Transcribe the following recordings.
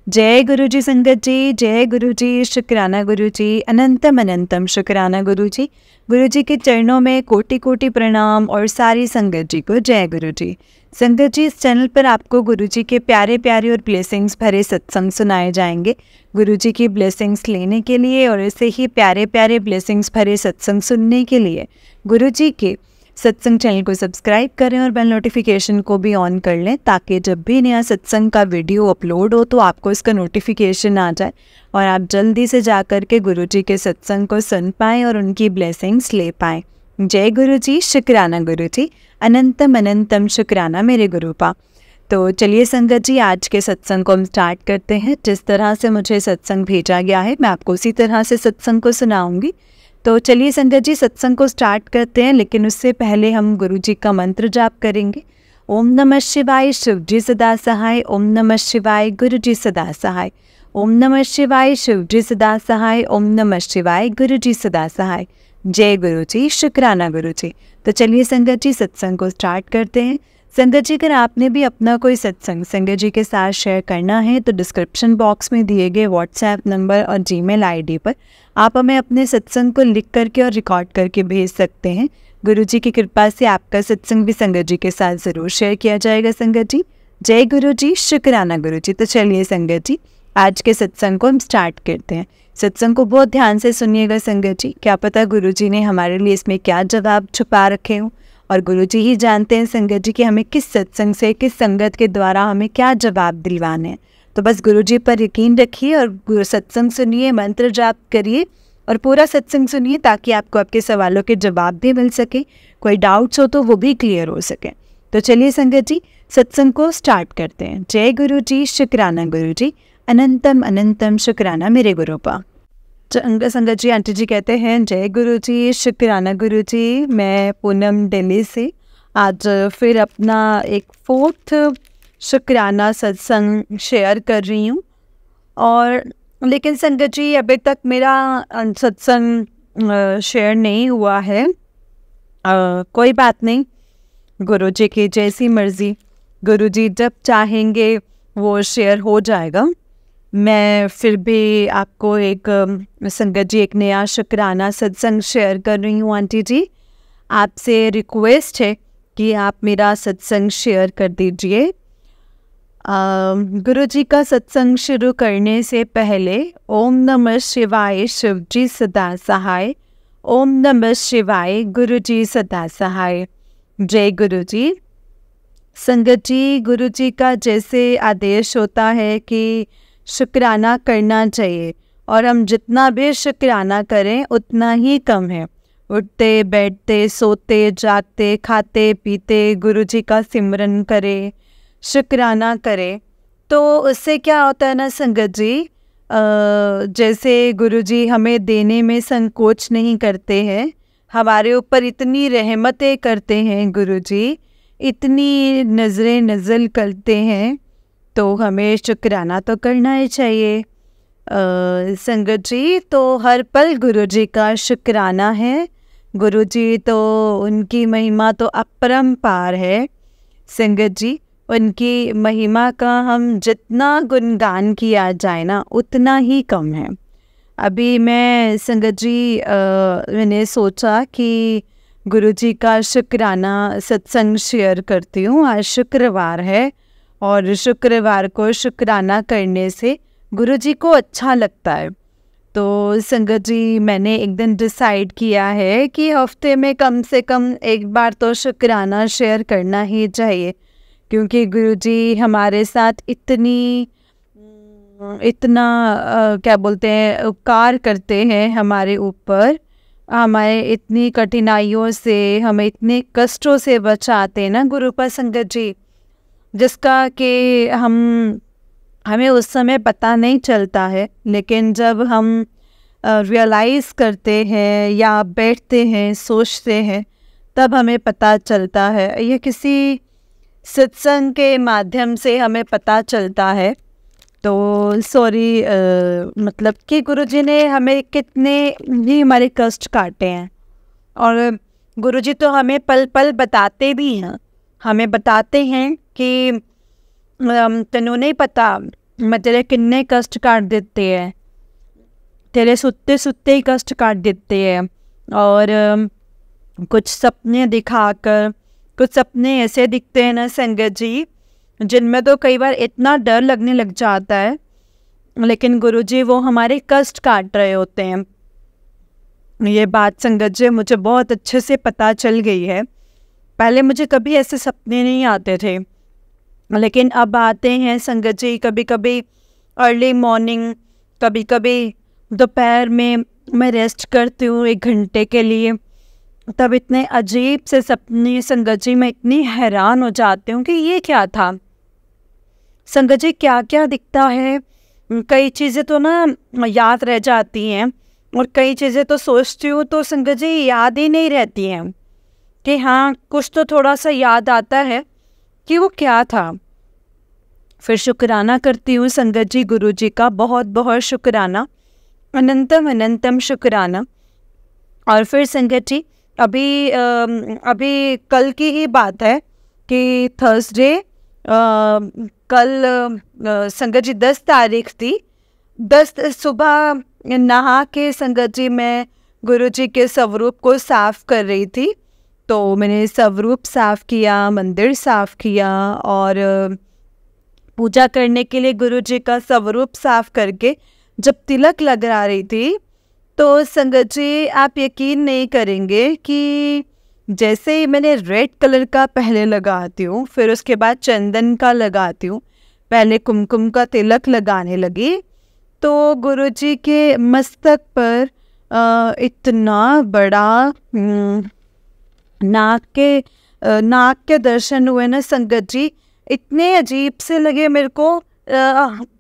जय गुरु जी संगत जी, जय गुरु जी, शुक्राना गुरु जी, अनंतम अनंतम शुक्राना गुरु जी। गुरु जी के चरणों में कोटि कोटि प्रणाम और सारी संगत जी को जय गुरु जी। संगत जी, इस चैनल पर आपको गुरु जी के प्यारे प्यारे और ब्लेसिंग्स भरे सत्संग सुनाए जाएंगे। गुरु जी की ब्लेसिंग्स लेने के लिए और ऐसे ही प्यारे प्यारे ब्लेसिंग्स भरे सत्संग सुनने के लिए गुरु जी के सत्संग चैनल को सब्सक्राइब करें और बेल नोटिफिकेशन को भी ऑन कर लें, ताकि जब भी नया सत्संग का वीडियो अपलोड हो तो आपको इसका नोटिफिकेशन आ जाए और आप जल्दी से जा कर के गुरु जी के सत्संग को सुन पाएँ और उनकी ब्लेसिंग्स ले पाएँ। जय गुरु जी, शुक्राना गुरु जी, अनंतम अनंतम शुक्राना मेरे गुरुपा। तो चलिए संगत जी, आज के सत्संग को हम स्टार्ट करते हैं। जिस तरह से मुझे सत्संग भेजा गया है मैं आपको उसी तरह से सत्संग को सुनाऊंगी। तो चलिए संगत जी, सत्संग को स्टार्ट करते हैं, लेकिन उससे पहले हम गुरु जी का मंत्र जाप करेंगे। ओम नमः शिवाय, शिव जी सदा सहाय। ओम नमः शिवाय, गुरु जी सदा सहाय। ओम नमः शिवाय, शिव जी सदा सहाय। ओम नमः शिवाय, गुरु जी सदा सहाय। जय गुरु जी, शुक्राना गुरु जी। तो चलिए संगत जी, सत्संग को स्टार्ट करते हैं। संगत जी, अगर आपने भी अपना कोई सत्संग संगत जी के साथ शेयर करना है तो डिस्क्रिप्शन बॉक्स में दिए गए व्हाट्सएप नंबर और जीमेल आईडी पर आप हमें अपने सत्संग को लिख करके और रिकॉर्ड करके भेज सकते हैं। गुरु जी की कृपा से आपका सत्संग भी संगत जी के साथ ज़रूर शेयर किया जाएगा। संगत जी, जय गुरु जी, शुक्राना गुरु जी। तो चलिए संगत जी, आज के सत्संग को हम स्टार्ट करते हैं। सत्संग को बहुत ध्यान से सुनिएगा संगत जी, क्या पता गुरु जी ने हमारे लिए इसमें क्या जवाब छुपा रखे हों, और गुरु जी ही जानते हैं संगत जी कि हमें किस सत्संग से, किस संगत के द्वारा हमें क्या जवाब दिलवाने हैं। तो बस गुरु जी पर यकीन रखिए और सत्संग सुनिए, मंत्र जाप करिए और पूरा सत्संग सुनिए, ताकि आपको आपके सवालों के जवाब भी मिल सके, कोई डाउट्स हो तो वो भी क्लियर हो सके। तो चलिए संगत जी, सत्संग को स्टार्ट करते हैं। जय गुरु जी, शुक्राना गुरु जी, अनंतम अनंतम शुक्राना मेरे गुरुपा। संगत जी, आंटी जी कहते हैं जय गुरु जी, शुक्राना गुरु जी। मैं पूनम दिल्ली से आज फिर अपना एक 4th शुक्राना सत्संग शेयर कर रही हूँ। और लेकिन संगत जी, अभी तक मेरा सत्संग शेयर नहीं हुआ है। कोई बात नहीं, गुरु जी की जैसी मर्ज़ी, गुरु जी जब चाहेंगे वो शेयर हो जाएगा। मैं फिर भी आपको एक संगत जी एक नया शुक्राना सत्संग शेयर कर रही हूँ। आंटी जी, आपसे रिक्वेस्ट है कि आप मेरा सत्संग शेयर कर दीजिए। गुरु जी का सत्संग शुरू करने से पहले ओम नमः शिवाय, शिव जी सदा सहाय। ओम नमः शिवाय, गुरु जी सदा सहाय। जय गुरु जी। संगत जी, गुरु जी का जैसे आदेश होता है कि शुक्राना करना चाहिए, और हम जितना भी शुक्राना करें उतना ही कम है। उठते बैठते सोते जागते खाते पीते गुरु जी का सिमरन करें, शुक्राना करें, तो उससे क्या होता है ना संगत जी, जैसे गुरु जी हमें देने में संकोच नहीं करते हैं, हमारे ऊपर इतनी रहमतें करते हैं गुरु जी, इतनी नज़रें नज़ल करते हैं, तो हमें शुक्राना तो करना ही चाहिए। संगत जी, तो हर पल गुरु जी का शुक्राना है। गुरु जी तो, उनकी महिमा तो अपरंपार है। संगत जी, उनकी महिमा का हम जितना गुणगान किया जाए ना उतना ही कम है। अभी मैं संगत जी मैंने सोचा कि गुरु जी का शुक्राना सत्संग शेयर करती हूँ। आज शुक्रवार है और शुक्रवार को शुक्राना करने से गुरु जी को अच्छा लगता है। तो संगत जी, मैंने एक दिन डिसाइड किया है कि हफ्ते में कम से कम एक बार तो शुक्राना शेयर करना ही चाहिए, क्योंकि गुरु जी हमारे साथ इतना क्या बोलते हैं, उपकार करते हैं हमारे ऊपर, हमारे इतनी कठिनाइयों से, हमें इतने कष्टों से बचाते हैं ना गुरु पर संगत जी, जिसका कि हमें उस समय पता नहीं चलता है, लेकिन जब हम रियलाइज़ करते हैं या बैठते हैं सोचते हैं तब हमें पता चलता है। यह किसी सत्संग के माध्यम से हमें पता चलता है। तो सॉरी, मतलब कि गुरु जी ने हमें कितने ही हमारे कष्ट काटे हैं, और गुरु जी तो हमें पल पल बताते भी हैं, हमें बताते हैं कि तैनू नहीं पता मैं तेरे किन्ने कष्ट काट देते हैं, तेरे सुत्ते सुत्ते ही कष्ट काट देते हैं। और कुछ सपने दिखाकर, कुछ सपने ऐसे दिखते हैं ना संगत जी, जिनमें तो कई बार इतना डर लगने लग जाता है, लेकिन गुरुजी वो हमारे कष्ट काट रहे होते हैं। ये बात संगत जी मुझे बहुत अच्छे से पता चल गई है। पहले मुझे कभी ऐसे सपने नहीं आते थे, लेकिन अब आते हैं संगत जी। कभी कभी अर्ली मॉर्निंग, कभी कभी दोपहर में मैं रेस्ट करती हूँ 1 घंटे के लिए, तब इतने अजीब से सपने संगत जी, मैं इतनी हैरान हो जाती हूँ कि ये क्या था संगत जी, क्या क्या दिखता है। कई चीज़ें तो ना याद रह जाती हैं, और कई चीज़ें तो सोचती हूँ तो संगत जी याद ही नहीं रहती हैं, कि हाँ कुछ तो थोड़ा सा याद आता है कि वो क्या था। फिर शुक्राना करती हूँ संगत जी, गुरु जी का बहुत बहुत शुक्राना, अनंतम अनंतम शुक्राना। और फिर संगत जी अभी कल की ही बात है कि थर्सडे, कल संगत जी 10 तारीख थी। 10 सुबह नहा के संगत जी मैं गुरुजी के स्वरूप को साफ़ कर रही थी। तो मैंने स्वरूप साफ़ किया, मंदिर साफ़ किया, और पूजा करने के लिए गुरुजी का स्वरूप साफ़ करके जब तिलक लगा रही थी, तो संगत जी आप यकीन नहीं करेंगे कि जैसे ही मैंने रेड कलर का पहले लगाती हूँ, फिर उसके बाद चंदन का लगाती हूँ, पहले कुमकुम का तिलक लगाने लगी, तो गुरुजी के मस्तक पर इतना बड़ा नाक के दर्शन हुए ना संगत जी, इतने अजीब से लगे मेरे को।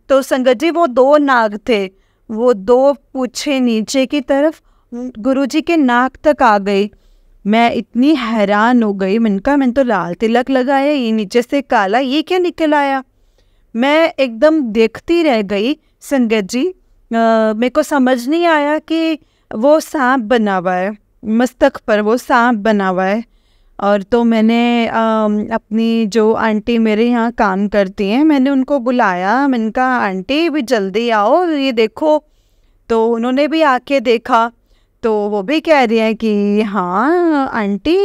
तो संगत जी वो 2 नाग थे, वो 2 पूछे नीचे की तरफ गुरुजी के नाक तक आ गई। मैं इतनी हैरान हो गई, मैंने तो लाल तिलक लगाया, ये नीचे से काला, ये क्या निकल आया। मैं एकदम देखती रह गई संगत जी। मेरे को समझ नहीं आया कि वो सांप बना हुआ है, मस्तक पर वो सांप बना हुआ है। और तो मैंने अपनी जो आंटी मेरे यहाँ काम करती हैं, मैंने उनको बुलाया, मैंने कहा आंटी भी जल्दी आओ, ये देखो। तो उन्होंने भी आके देखा, तो वो भी कह रही है कि हाँ आंटी,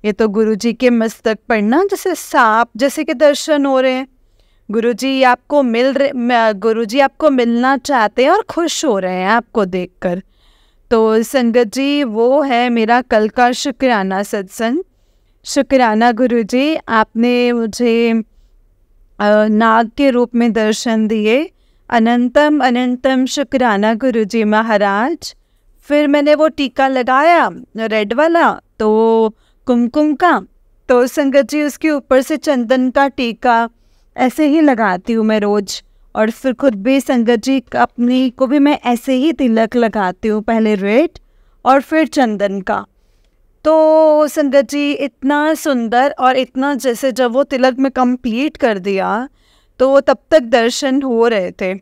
ये तो गुरुजी के मस्तक पर ना जैसे सांप जैसे के दर्शन हो रहे हैं। गुरुजी आपको गुरुजी आपको मिलना चाहते हैं और खुश हो रहे हैं आपको देखकर। तो संगत जी वो है मेरा कल का शुक्राना सत्संग। शुक्राना गुरुजी, आपने मुझे नाग के रूप में दर्शन दिए। अनंतम अनंतम शुक्राना गुरुजी महाराज। फिर मैंने वो टीका लगाया रेड वाला, तो कुमकुम का, तो संगत जी उसके ऊपर से चंदन का टीका ऐसे ही लगाती हूँ मैं रोज़। और फिर खुद भी संगत जी अपनी को भी मैं ऐसे ही तिलक लगाती हूँ, पहले रेड और फिर चंदन का। तो संगत जी इतना सुंदर, और इतना जैसे जब वो तिलक में कंप्लीट कर दिया तो तब तक दर्शन हो रहे थे।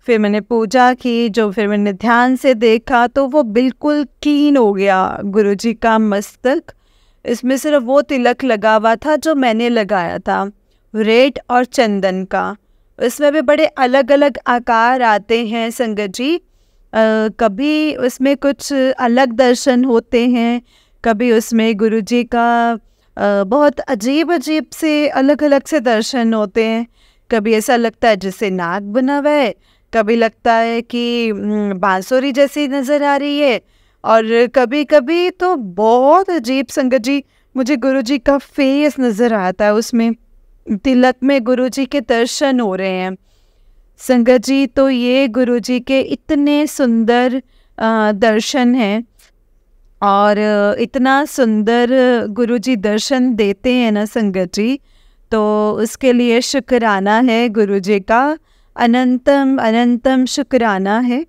फिर मैंने पूजा की, जो फिर मैंने ध्यान से देखा तो वो बिल्कुल क्लीन हो गया गुरुजी का मस्तक। इसमें सिर्फ वो तिलक लगा हुआ था जो मैंने लगाया था, रेड और चंदन का। इसमें भी बड़े अलग अलग आकार आते हैं संगत जी। कभी उसमें कुछ अलग दर्शन होते हैं, कभी उसमें गुरुजी का बहुत अजीब अजीब से अलग अलग से दर्शन होते हैं। कभी ऐसा लगता है जैसे नाग बना हुआ है, कभी लगता है कि बांसुरी जैसी नज़र आ रही है, और कभी कभी तो बहुत अजीब संगत जी मुझे गुरुजी का फेस नज़र आता है, उसमें तिलक में गुरुजी के दर्शन हो रहे हैं संगत जी। तो ये गुरुजी के इतने सुंदर दर्शन हैं, और इतना सुंदर गुरुजी दर्शन देते हैं ना संगत जी, तो उसके लिए शुक्राना है गुरुजी का, अनंतम अनंतम शुक्राना है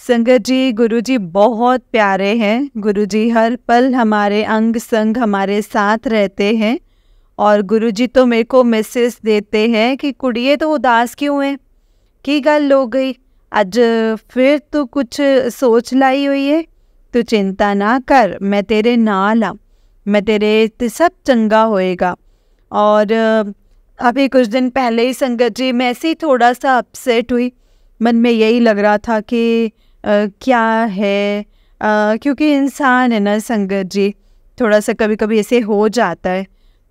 संगत जी। गुरुजी बहुत प्यारे हैं, गुरुजी हर पल हमारे अंग संग हमारे साथ रहते हैं। और गुरुजी तो मेरे को मैसेज देते हैं कि कुड़िए तो उदास क्यों है, की गल हो गई, आज फिर तू कुछ सोच लाई हुई है, तू चिंता ना कर, मैं तेरे नाल आ, मैं तेरे ते सब चंगा होएगा। और अभी कुछ दिन पहले ही संगत जी मैं ऐसे ही थोड़ा सा अपसेट हुई, मन में यही लग रहा था कि क्या है, क्योंकि इंसान है ना संगत जी, थोड़ा सा कभी कभी ऐसे हो जाता है।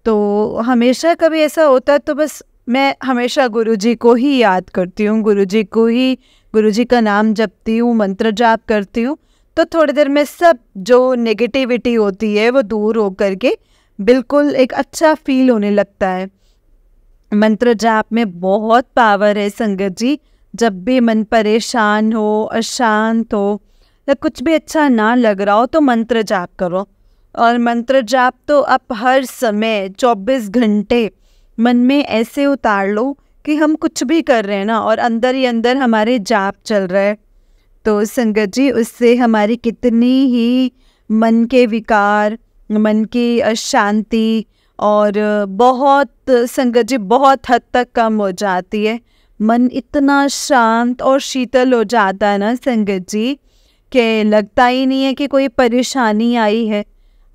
तो हमेशा कभी ऐसा होता है तो बस मैं हमेशा गुरुजी को ही याद करती हूँ, गुरुजी को ही, गुरुजी का नाम जपती हूँ, मंत्र जाप करती हूँ। तो थोड़ी देर में सब जो नेगेटिविटी होती है वो दूर हो करके बिल्कुल एक अच्छा फील होने लगता है। मंत्र जाप में बहुत पावर है संगत जी। जब भी मन परेशान हो, अशांत हो या कुछ भी अच्छा ना लग रहा हो तो मंत्र जाप करो। और मंत्र जाप तो आप हर समय 24 घंटे मन में ऐसे उतार लो कि हम कुछ भी कर रहे हैं ना और अंदर ही अंदर हमारे जाप चल रहा है। तो संगत जी उससे हमारी कितनी ही मन के विकार, मन की अशांति और बहुत संगत जी बहुत हद तक कम हो जाती है। मन इतना शांत और शीतल हो जाता है ना संगत जी कि लगता ही नहीं है कि कोई परेशानी आई है।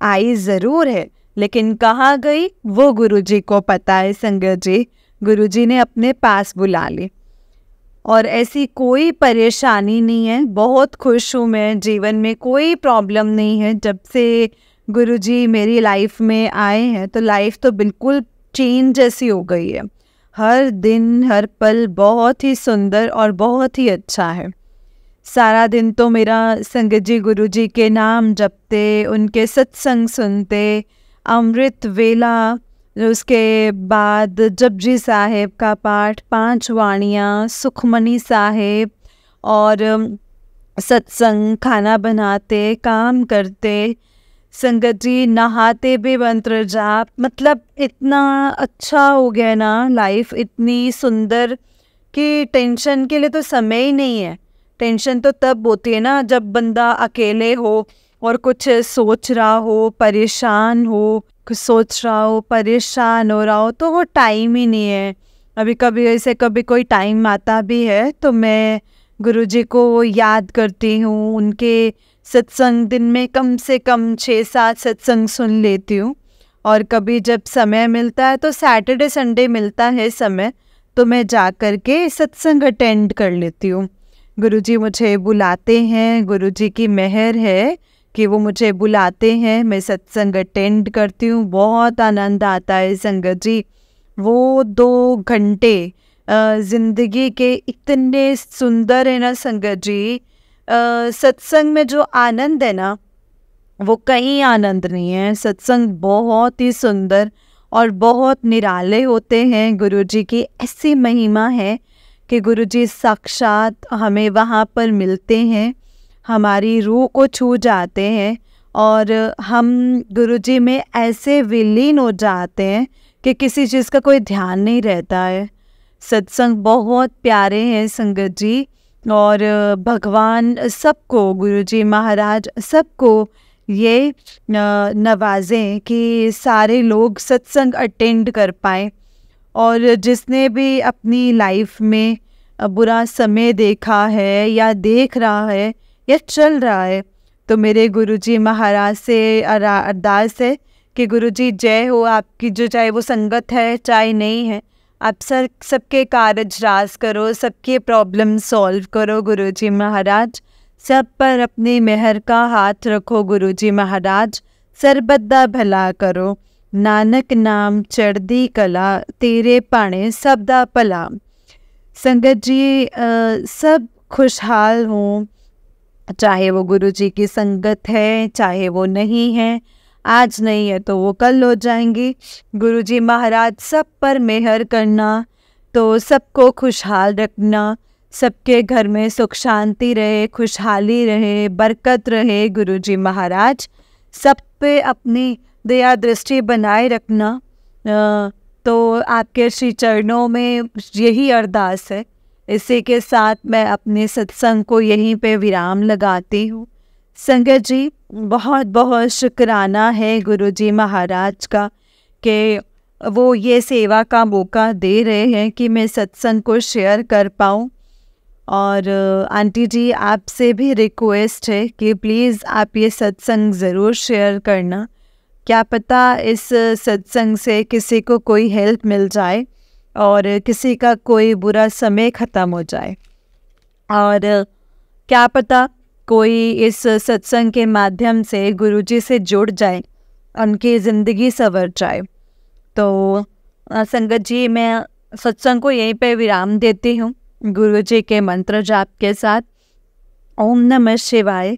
आई ज़रूर है लेकिन कहाँ गई वो गुरुजी को पता है संगत जी। गुरुजी ने अपने पास बुला ली और ऐसी कोई परेशानी नहीं है। बहुत खुश हूँ मैं, जीवन में कोई प्रॉब्लम नहीं है। जब से गुरुजी मेरी लाइफ में आए हैं तो लाइफ तो बिल्कुल चेंज जैसी हो गई है। हर दिन हर पल बहुत ही सुंदर और बहुत ही अच्छा है। सारा दिन तो मेरा संगत जी गुरुजी के नाम जपते, उनके सत्संग सुनते, अमृत वेला, उसके बाद जपजी साहेब का पाठ, 5 वाणियाँ, सुखमनी साहेब और सत्संग, खाना बनाते, काम करते, संगत जी नहाते भी मंत्र जाप। मतलब इतना अच्छा हो गया ना लाइफ, इतनी सुंदर कि टेंशन के लिए तो समय ही नहीं है। टेंशन तो तब होती है ना जब बंदा अकेले हो और कुछ सोच रहा हो, परेशान हो, कुछ सोच रहा हो, परेशान हो रहा हो, तो वो टाइम ही नहीं है। अभी कभी ऐसे कभी कोई टाइम आता भी है तो मैं गुरुजी को याद करती हूँ। उनके सत्संग दिन में कम से कम 6-7 सत्संग सुन लेती हूँ। और कभी जब समय मिलता है तो सैटरडे संडे मिलता है समय तो मैं जा कर के सत्संग अटेंड कर लेती हूँ। गुरुजी मुझे बुलाते हैं, गुरुजी की मेहर है कि वो मुझे बुलाते हैं, मैं सत्संग अटेंड करती हूँ। बहुत आनंद आता है संगत जी। वो 2 घंटे ज़िंदगी के इतने सुंदर है ना संगत जी। सत्संग में जो आनंद है ना वो कहीं आनंद नहीं है। सत्संग बहुत ही सुंदर और बहुत निराले होते हैं। गुरुजी की ऐसी महिमा है कि गुरुजी साक्षात हमें वहाँ पर मिलते हैं, हमारी रूह को छू जाते हैं और हम गुरुजी में ऐसे विलीन हो जाते हैं कि किसी चीज़ का कोई ध्यान नहीं रहता है। सत्संग बहुत प्यारे हैं संगत जी और भगवान सबको, गुरुजी महाराज सबको ये नवाजें कि सारे लोग सत्संग अटेंड कर पाएँ। और जिसने भी अपनी लाइफ में बुरा समय देखा है या देख रहा है या चल रहा है तो मेरे गुरुजी महाराज से अरदास है कि गुरुजी जय हो आपकी, जो चाहे वो संगत है चाहे नहीं है, आप सबके कारज राज करो, सबके प्रॉब्लम सॉल्व करो गुरुजी महाराज। सब पर अपनी मेहर का हाथ रखो गुरुजी महाराज, सरबद्दा भला करो, नानक नाम चढ़दी कला, तेरे पाने सबदा भला। संगत जी सब खुशहाल हों, चाहे वो गुरुजी की संगत है चाहे वो नहीं है। आज नहीं है तो वो कल हो जाएंगी। गुरुजी महाराज सब पर मेहर करना, तो सबको खुशहाल रखना, सबके घर में सुख शांति रहे, खुशहाली रहे, बरकत रहे। गुरुजी महाराज सब पे अपनी दया दृष्टि बनाए रखना। तो आपके श्री चरणों में यही अरदास है। इसी के साथ मैं अपने सत्संग को यहीं पे विराम लगाती हूँ। संगत जी बहुत बहुत शुक्राना है गुरुजी महाराज का कि वो ये सेवा का मौका दे रहे हैं कि मैं सत्संग को शेयर कर पाऊँ। और आंटी जी आपसे भी रिक्वेस्ट है कि प्लीज़ आप ये सत्संग ज़रूर शेयर करना। क्या पता इस सत्संग से किसी को कोई हेल्प मिल जाए। और किसी का कोई बुरा समय ख़त्म हो जाए, और क्या पता कोई इस सत्संग के माध्यम से गुरुजी से जुड़ जाए, उनकी ज़िंदगी संवर जाए। तो संगत जी, मैं सत्संग को यहीं पे विराम देती हूँ गुरुजी के मंत्र जाप के साथ। ओम नमः शिवाय,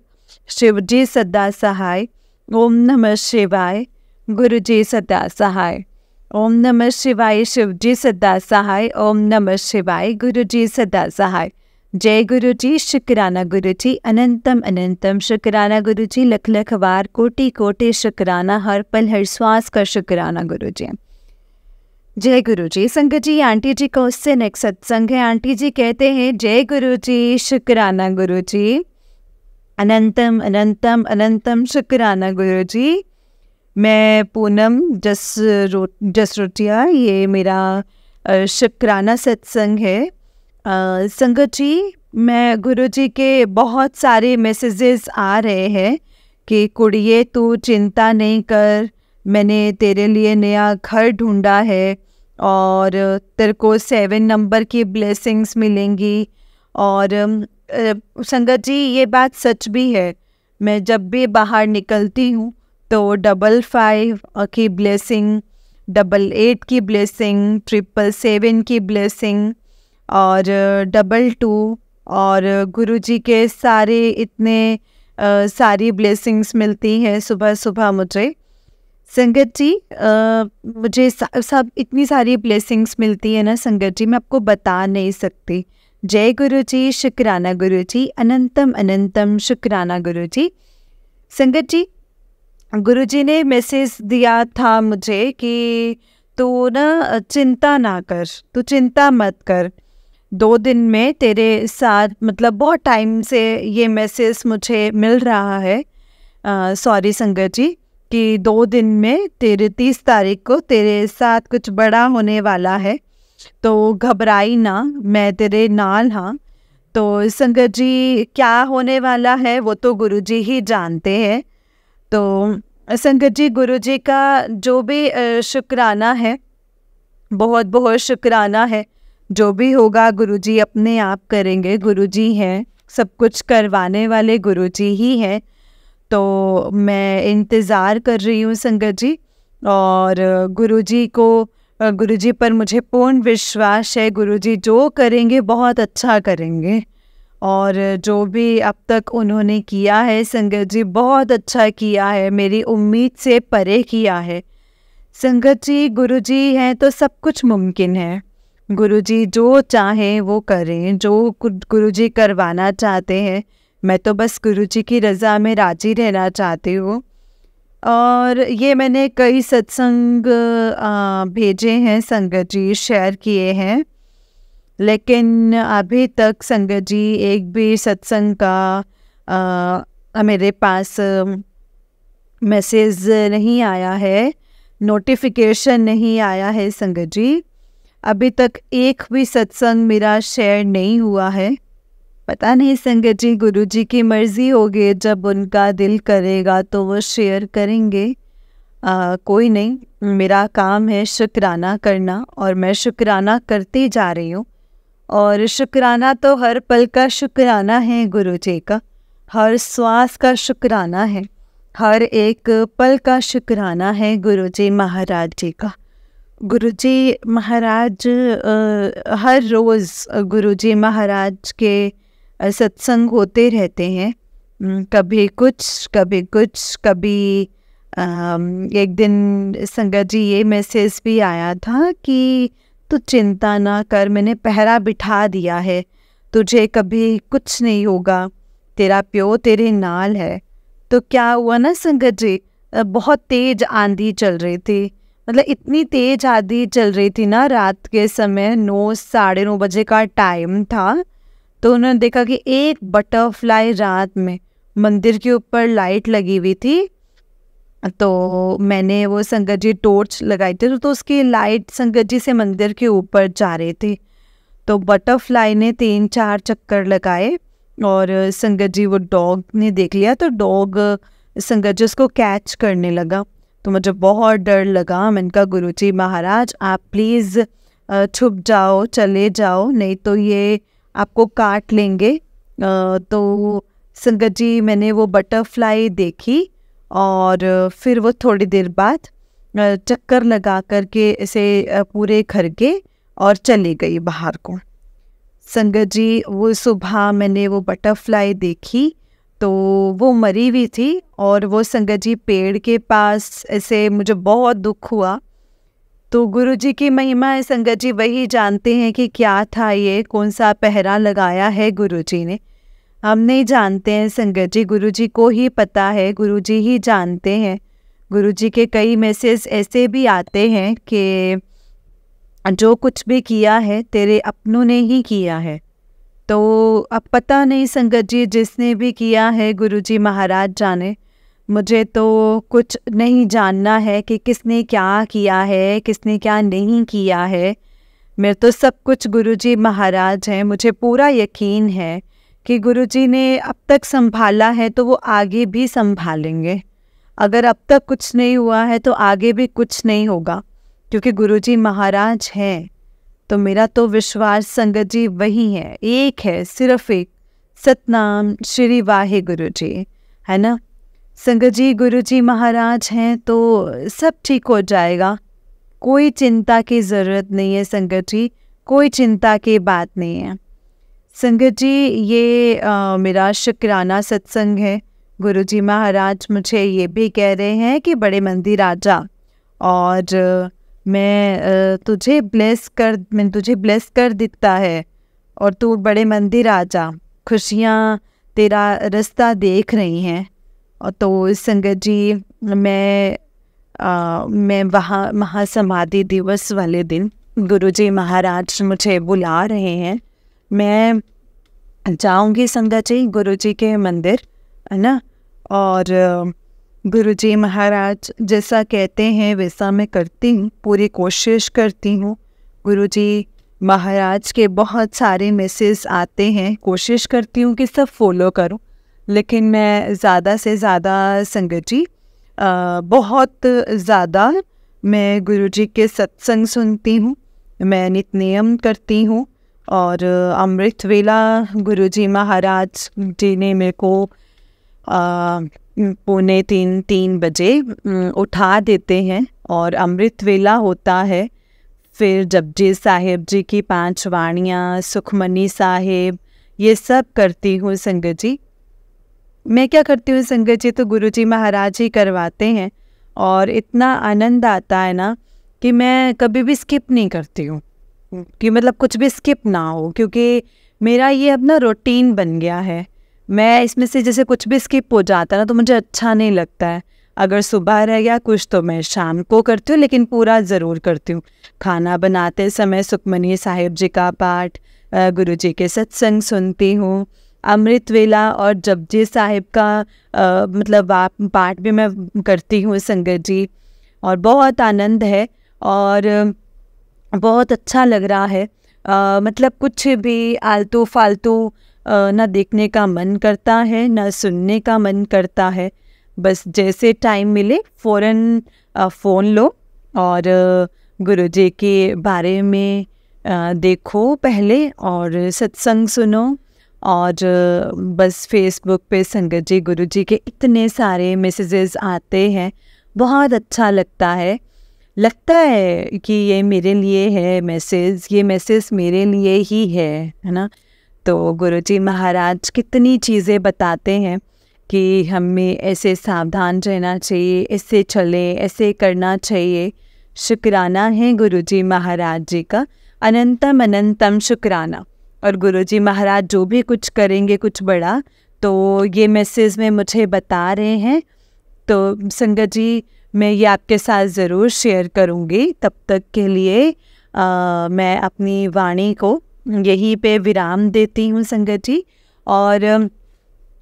शिवजी सदा सहाय। ओम नमः शिवाय, गुरुजी सदा सहाय। ओम नमः शिवाय, शिवजी सदा सहाय। ओम नमः शिवाय, गुरुजी सदा सहाय। जय गुरुजी, शुक्राना गुरुजी, अनंतम अनंतम शुक्राना गुरुजी, लख लख वार कोटि कोटि शुक्राना, हर पल हर श्वास का शुक्राना गुरुजी। जय गुरुजी। संगत जी, आंटी जी का उससे नेक्स्ट सत्संग है। आंटी जी कहते हैं, जय गुरुजी, शुक्राना गुरुजी, अनंतम अनंतम अनंतम शुक्राना गुरुजी। मैं पूनम जसरोटिया, ये मेरा शुक्राना सत्संग है। संगत जी, मैं गुरुजी के बहुत सारे मैसेजेस आ रहे हैं कि कुड़िए तू चिंता नहीं कर, मैंने तेरे लिए नया घर ढूंढा है और तेरे को 7 नंबर की ब्लेसिंग्स मिलेंगी। और संगत जी, ये बात सच भी है। मैं जब भी बाहर निकलती हूँ तो 55 की ब्लेसिंग, 88 की ब्लेसिंग, 777 की ब्लेसिंग और 22 और गुरुजी के सारे इतने सारी ब्लेसिंग्स मिलती हैं सुबह सुबह मुझे। संगत जी, मुझे सब इतनी सारी ब्लेसिंग्स मिलती है ना संगत जी, मैं आपको बता नहीं सकती। जय गुरुजी, शुक्राना गुरुजी, अनंतम अनंतम शुक्राना गुरुजी। संगत जी, गुरुजी ने मैसेज दिया था मुझे कि तू ना चिंता ना कर, तू चिंता मत कर, 2 दिन में तेरे साथ, मतलब बहुत टाइम से ये मैसेज मुझे मिल रहा है, सॉरी संगत जी, कि 2 दिन में तेरे 30 तारीख को तेरे साथ कुछ बड़ा होने वाला है, तो घबराई ना, मैं तेरे नाल हाँ। तो संगत जी, क्या होने वाला है वो तो गुरुजी ही जानते हैं। तो संगत जी, गुरुजी का जो भी शुक्राना है, बहुत बहुत शुक्राना है। जो भी होगा गुरुजी अपने आप करेंगे, गुरुजी हैं, सब कुछ करवाने वाले गुरुजी ही हैं। तो मैं इंतज़ार कर रही हूँ संगत जी, और गुरुजी पर मुझे पूर्ण विश्वास है। गुरुजी जो करेंगे बहुत अच्छा करेंगे, और जो भी अब तक उन्होंने किया है संगत जी, बहुत अच्छा किया है, मेरी उम्मीद से परे किया है। संगत जी, गुरुजी हैं तो सब कुछ मुमकिन है। गुरुजी जो चाहें वो करें, जो गुरुजी करवाना चाहते हैं, मैं तो बस गुरुजी की रज़ा में राजी रहना चाहती हूँ। और ये मैंने कई सत्संग भेजे हैं संगत जी, शेयर किए हैं, लेकिन अभी तक संगत जी एक भी सत्संग का मेरे पास मैसेज नहीं आया है, नोटिफिकेशन नहीं आया है संगत जी। अभी तक एक भी सत्संग मेरा शेयर नहीं हुआ है। पता नहीं संगत जी, गुरुजी की मर्ज़ी होगी, जब उनका दिल करेगा तो वो शेयर करेंगे। कोई नहीं, मेरा काम है शुक्राना करना, और मैं शुक्राना करती जा रही हूँ। और शुक्राना तो हर पल का शुक्राना है गुरुजी का, हर श्वास का शुक्राना है, हर एक पल का शुक्राना है गुरुजी महाराज जी का। गुरुजी महाराज हर रोज़ गुरुजी महाराज के सत्संग होते रहते हैं, कभी कुछ कभी कुछ, कभी एक दिन संगत जी ये मैसेज भी आया था कि तू चिंता ना कर, मैंने पहरा बिठा दिया है, तुझे कभी कुछ नहीं होगा, तेरा प्यो तेरे नाल है। तो क्या हुआ ना संगत जी, बहुत तेज आंधी चल रही थी, मतलब इतनी तेज आंधी चल रही थी ना, रात के समय 9 साढ़े 9 बजे का टाइम था। तो उन्होंने देखा कि एक बटरफ्लाई रात में मंदिर के ऊपर लाइट लगी हुई थी, तो मैंने वो संगत जी टॉर्च लगाई थी, तो उसकी लाइट संगत जी से मंदिर के ऊपर जा रही थी। तो बटरफ्लाई ने 3-4 चक्कर लगाए, और संगत जी वो डॉग ने देख लिया, तो डॉग संगत जी उसको कैच करने लगा। तो मुझे बहुत डर लगा। मैंने कहा गुरुजी महाराज आप प्लीज़ छुप जाओ, चले जाओ, नहीं तो ये आपको काट लेंगे। तो संगत जी मैंने वो बटरफ्लाई देखी और फिर वो थोड़ी देर बाद चक्कर लगा करके ऐसे पूरे घर के और चली गई बाहर को। संगत जी वो सुबह मैंने वो बटरफ्लाई देखी तो वो मरी हुई थी और वो संगत जी पेड़ के पास, ऐसे मुझे बहुत दुख हुआ। तो गुरु जी की महिमा है, संगत जी वही जानते हैं कि क्या था ये, कौन सा पहरा लगाया है गुरु जी ने। हम नहीं जानते हैं संगत जी, गुरु जी को ही पता है, गुरु जी ही जानते हैं। गुरु जी के कई मैसेज ऐसे भी आते हैं कि जो कुछ भी किया है तेरे अपनों ने ही किया है। तो अब पता नहीं संगत जी, जिसने भी किया है गुरु जी महाराज जाने, मुझे तो कुछ नहीं जानना है कि किसने क्या किया है, किसने क्या नहीं किया है। मेरे तो सब कुछ गुरु जी महाराज हैं। मुझे पूरा यकीन है कि गुरु जी ने अब तक संभाला है तो वो आगे भी संभालेंगे। अगर अब तक कुछ नहीं हुआ है तो आगे भी कुछ नहीं होगा, क्योंकि गुरु जी महाराज हैं। तो मेरा तो विश्वास संगत जी वही है, एक है, सिर्फ एक, सतनाम श्री वाहे गुरु जी, है ना। संगत जी गुरु जी महाराज हैं तो सब ठीक हो जाएगा, कोई चिंता की ज़रूरत नहीं है संगत जी, कोई चिंता की बात नहीं है। संगत जी ये मेरा शुक्राना सत्संग है। गुरु जी महाराज मुझे ये भी कह रहे हैं कि बड़े मंदिर आ जा और मैं तुझे ब्लेस कर देता है और तू बड़े मंदिर आ जा, खुशियाँ तेरा रास्ता देख रही हैं। और तो संगत जी मैं वहाँ महासमाधि दिवस वाले दिन गुरु जी महाराज मुझे बुला रहे हैं। मैं जाऊंगी संगत जी गुरु जी के मंदिर, है ना। और गुरु जी महाराज जैसा कहते हैं वैसा मैं करती हूँ, पूरी कोशिश करती हूँ। गुरु जी महाराज के बहुत सारे मैसेज आते हैं, कोशिश करती हूँ कि सब फॉलो करूँ, लेकिन मैं ज़्यादा से ज़्यादा संगत जी बहुत ज़्यादा मैं गुरु जी के सत्संग सुनती हूँ, मैं नित्य नियम करती हूँ। और अमृत वेला गुरु जी महाराज जी ने मेरे को 2:45 बजे उठा देते हैं और अमृत वेला होता है। फिर जपजी साहिब जी की 5 वाणियाँ, सुखमनी साहिब, ये सब करती हूँ संगत जी। मैं क्या करती हूँ संगत जी, तो गुरु जी महाराज ही करवाते हैं और इतना आनंद आता है ना कि मैं कभी भी स्किप नहीं करती हूँ, कि मतलब कुछ भी स्किप ना हो, क्योंकि मेरा ये अब ना रूटीन बन गया है। मैं इसमें से जैसे कुछ भी स्किप हो जाता है ना तो मुझे अच्छा नहीं लगता है। अगर सुबह रह गया कुछ तो मैं शाम को करती हूँ, लेकिन पूरा ज़रूर करती हूँ। खाना बनाते समय सुखमनी साहिब जी का पाठ, गुरु जी के सत्संग सुनती हूँ, अमृत वेला और जपजी साहिब का मतलब पाठ भी मैं करती हूँ संगत जी। और बहुत आनंद है और बहुत अच्छा लग रहा है। मतलब कुछ भी आलतू फालतू ना देखने का मन करता है, ना सुनने का मन करता है। बस जैसे टाइम मिले फ़ौरन फ़ोन लो और गुरु जी के बारे में देखो पहले और सत्संग सुनो। और बस फेसबुक पे संगत जी गुरु जी के इतने सारे मैसेजेस आते हैं, बहुत अच्छा लगता है कि ये मेरे लिए है मैसेज, ये मैसेज मेरे लिए ही है ना। तो गुरुजी महाराज कितनी चीज़ें बताते हैं कि हमें ऐसे सावधान रहना चाहिए, ऐसे चले, ऐसे करना चाहिए। शुक्राना है गुरुजी महाराज जी का, अनंतम अनंतम शुक्राना। और गुरुजी महाराज जो भी कुछ करेंगे कुछ बड़ा, तो ये मैसेज में मुझे बता रहे हैं। तो संगत जी मैं ये आपके साथ ज़रूर शेयर करूँगी। तब तक के लिए मैं अपनी वाणी को यहीं पे विराम देती हूँ संगत जी, और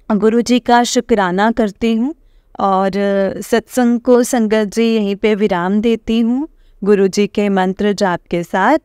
गुरु जी का शुक्राना करती हूँ और सत्संग को संगत जी यहीं पे विराम देती हूँ गुरु जी के मंत्र जाप के साथ।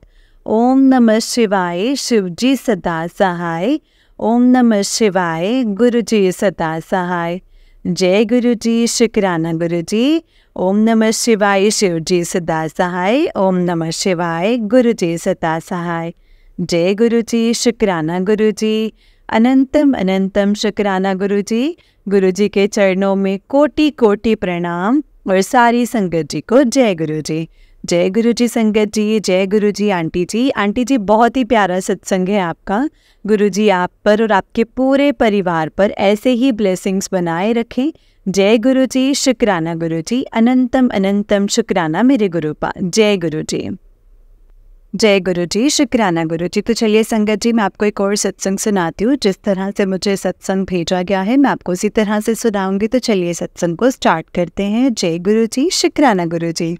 ओम नमः शिवाय, शिव जी सदा सहाय। ओम नमः शिवाय, गुरु जी सदा सहाय। जय गुरु जी, शुक्राना गुरु जी। ओम नमः शिवाय, शिव जी सदा सहाय। ओम नमः शिवाय, गुरु जी सदा सहाय। जय गुरु जी, शुक्राना गुरु जी। अनंतम अनंतम शुक्राना गुरु जी। गुरु जी के चरणों में कोटि कोटि प्रणाम और सारी संगत जी को जय गुरु जी। जय गुरु जी संगत जी, जय गुरु जी आंटी जी। आंटी जी, बहुत ही प्यारा सत्संग है आपका। गुरु जी आप पर और आपके पूरे परिवार पर ऐसे ही ब्लेसिंग्स बनाए रखें। जय गुरु जी, शुक्राना गुरु जी। अनंतम अनंतम शुक्राना मेरे गुरुपा। जय गुरु जी। जय गुरु जी, शुक्राना गुरु जी। तो चलिए संगत जी, मैं आपको एक और सत्संग सुनाती हूँ। जिस तरह से मुझे सत्संग भेजा गया है मैं आपको उसी तरह से सुनाऊंगी। तो चलिए सत्संग को स्टार्ट करते हैं। जय गुरु जी, शुक्राना गुरु जी।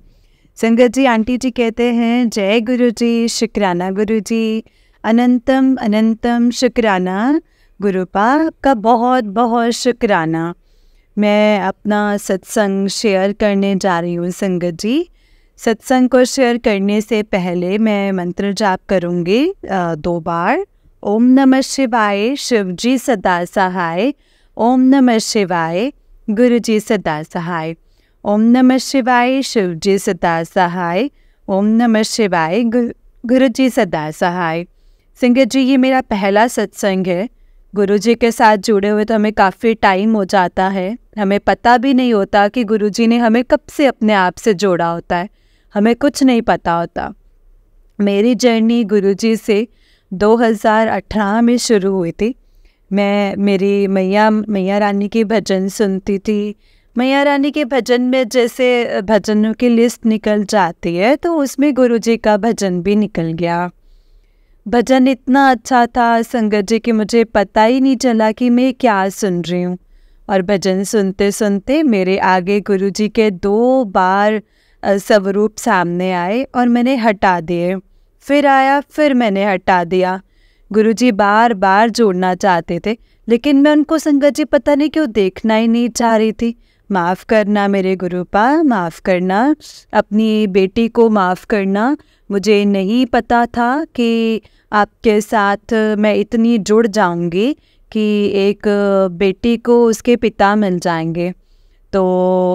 संगत जी, आंटी जी कहते हैं जय गुरु जी, शुक्राना गुरु जी। अनंतम अनंतम शुक्राना गुरुपा का बहुत बहुत शुक्राना। मैं अपना सत्संग शेयर करने जा रही हूँ संगत जी। सत्संग को शेयर करने से पहले मैं मंत्र जाप करूँगी 2 बार। ओम नमः शिवाय, शिव जी सदा सहाय। ओम नमः शिवाय, गुरु जी सदा सहाय। ओम नमः शिवाय, शिव जी सदा सहाय। ओम नमः शिवाय, गुरु जी सदा सहाय। संगत जी, ये मेरा पहला सत्संग है। गुरु जी के साथ जुड़े हुए तो हमें काफ़ी टाइम हो जाता है। हमें पता भी नहीं होता कि गुरु जी ने हमें कब से अपने आप से जोड़ा होता है। हमें कुछ नहीं पता होता। मेरी जर्नी गुरु जी से 2018 में शुरू हुई थी। मैं मेरी मैया रानी की भजन सुनती थी। मैया रानी के भजन में जैसे भजनों की लिस्ट निकल जाती है तो उसमें गुरु जी का भजन भी निकल गया। भजन इतना अच्छा था संगत जी कि मुझे पता ही नहीं चला कि मैं क्या सुन रही हूँ। और भजन सुनते सुनते मेरे आगे गुरु जी के 2 बार स्वरूप सामने आए और मैंने हटा दिए। फिर आया, फिर मैंने हटा दिया। गुरु जी बार बार जोड़ना चाहते थे लेकिन मैं उनको संगत जी पता नहीं क्यों देखना ही नहीं चाह रही थी। माफ़ करना मेरे गुरुपा, माफ़ करना। अपनी बेटी को माफ़ करना। मुझे नहीं पता था कि आपके साथ मैं इतनी जुड़ जाऊंगी कि एक बेटी को उसके पिता मिल जाएंगे। तो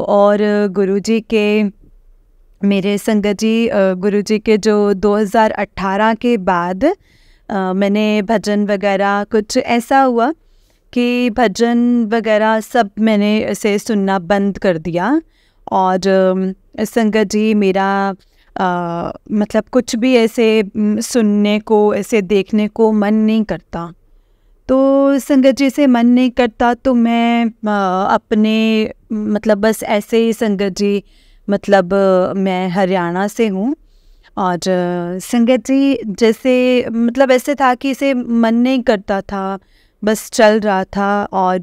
और गुरुजी के मेरे संगत जी, गुरुजी के जो 2018 के बाद मैंने भजन वगैरह कुछ ऐसा हुआ कि भजन वगैरह सब मैंने ऐसे सुनना बंद कर दिया। और संगत जी मेरा मतलब कुछ भी ऐसे सुनने को, ऐसे देखने को मन नहीं करता। तो संगत जी से मन नहीं करता तो मैं अपने मतलब बस ऐसे ही संगत जी, मतलब मैं हरियाणा से हूँ। और संगत जी जैसे मतलब ऐसे था कि इसे मन नहीं करता था, बस चल रहा था। और